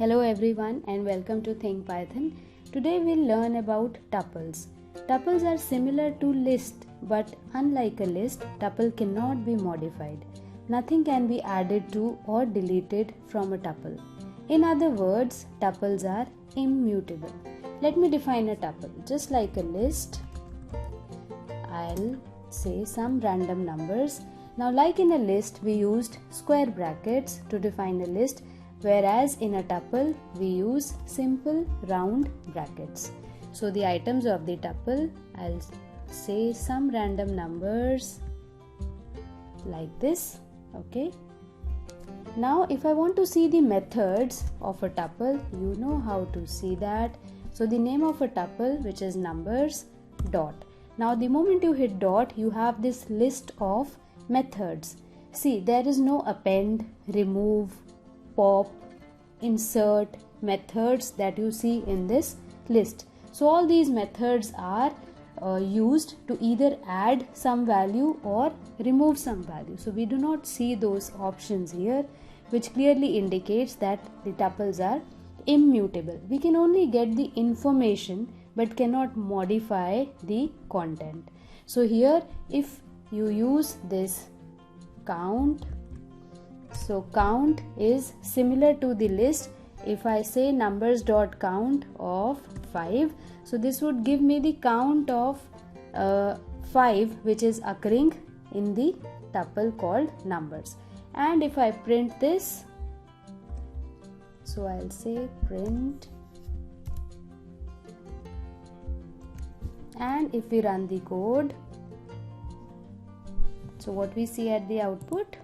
Hello everyone and welcome to Think Python. Today we'll learn about tuples. Tuples are similar to list, but unlike a list, tuple cannot be modified. Nothing can be added to or deleted from a tuple. In other words, tuples are immutable. Let me define a tuple. Just like a list, I'll say some random numbers. Now, like in a list, we used square brackets to define a list, whereas in a tuple, we use simple round brackets. So, the items of the tuple, I'll say some random numbers like this. Okay. Now, if I want to see the methods of a tuple, you know how to see that. So, the name of a tuple, which is numbers, dot. Now, the moment you hit dot, you have this list of methods. See, there is no append, remove, pop, insert methods that you see in this list. So, all these methods are used to either add some value or remove some value. So, we do not see those options here, which clearly indicates that the tuples are immutable. We can only get the information but cannot modify the content. So here, if you use this count, so count is similar to the list. If I say numbers dot count of 5, so this would give me the count of 5 which is occurring in the tuple called numbers. And if I print this, so I'll say print, and if we run the code, so what we see at the output?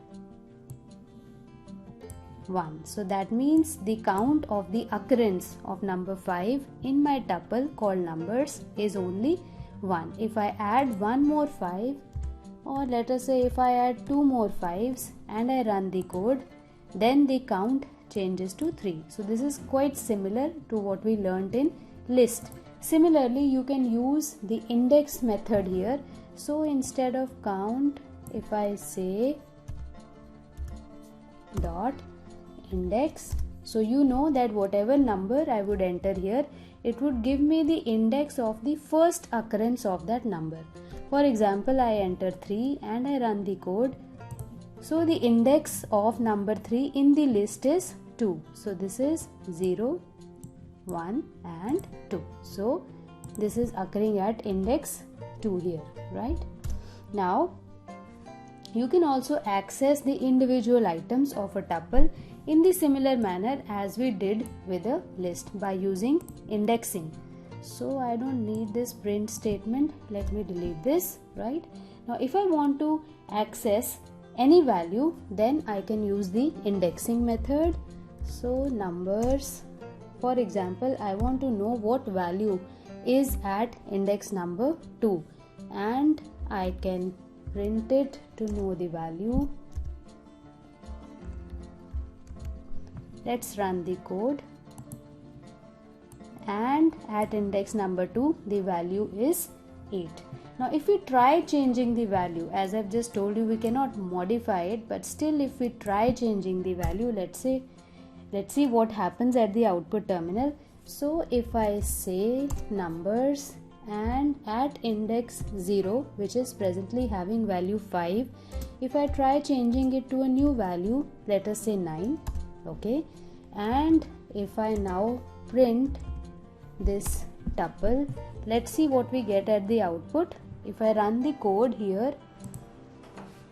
1. So that means the count of the occurrence of number 5 in my tuple called numbers is only 1. If I add one more 5, or let us say if I add 2 more 5s and I run the code, then the count changes to 3. So this is quite similar to what we learned in list. Similarly, you can use the index method here. So instead of count, if I say dot index, so you know that whatever number I would enter here, it would give me the index of the first occurrence of that number. For example, I enter 3 and I run the code. So the index of number 3 in the list is 2. So this is 0, 1 and 2. So this is occurring at index 2 here, right? Now you can also access the individual items of a tuple in the similar manner as we did with a list by using indexing. So I don't need this print statement. Let me delete this, right? Now if I want to access any value, then I can use the indexing method. So numbers, for example, I want to know what value is at index number 2, and I can print it to know the value. Let's run the code, and at index number 2 the value is 8. Now if we try changing the value, as I've just told you, we cannot modify it, but still if we try changing the value, let's see what happens at the output terminal. So if I say numbers and at index 0, which is presently having value 5, if I try changing it to a new value, let us say 9, okay, and if I now print this tuple, let's see what we get at the output. If I run the code here,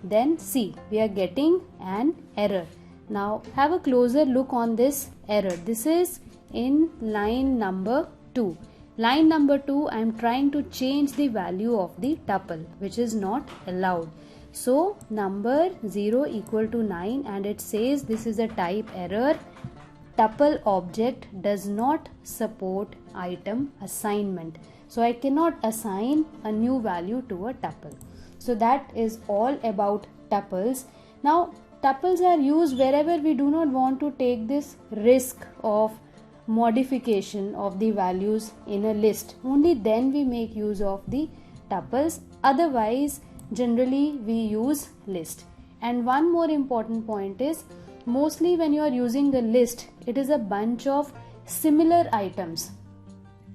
then see, we are getting an error. Now have a closer look on this error. This is in line number 2. Line number 2, I am trying to change the value of the tuple, which is not allowed. So number 0 equal to 9, and it says this is a type error. Tuple object does not support item assignment. So I cannot assign a new value to a tuple. So that is all about tuples. Now tuples are used wherever we do not want to take this risk of modification of the values in a list. Only then we make use of the tuples. Otherwise, generally we use list. And one more important point is, mostly when you are using a list, it is a bunch of similar items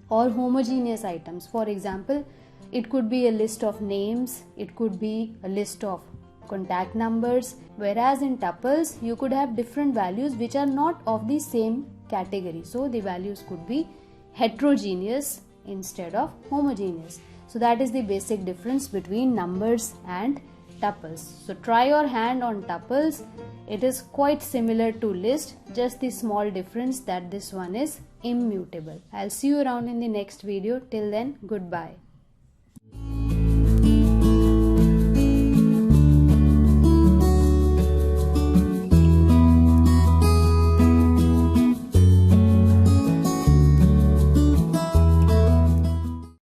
or homogeneous items. For example, it could be a list of names, it could be a list of contact numbers, whereas in tuples you could have different values which are not of the same category. So the values could be heterogeneous instead of homogeneous. So that is the basic difference between numbers and tuples. So try your hand on tuples. It is quite similar to list, just the small difference that this one is immutable. I'll see you around in the next video. Till then, goodbye.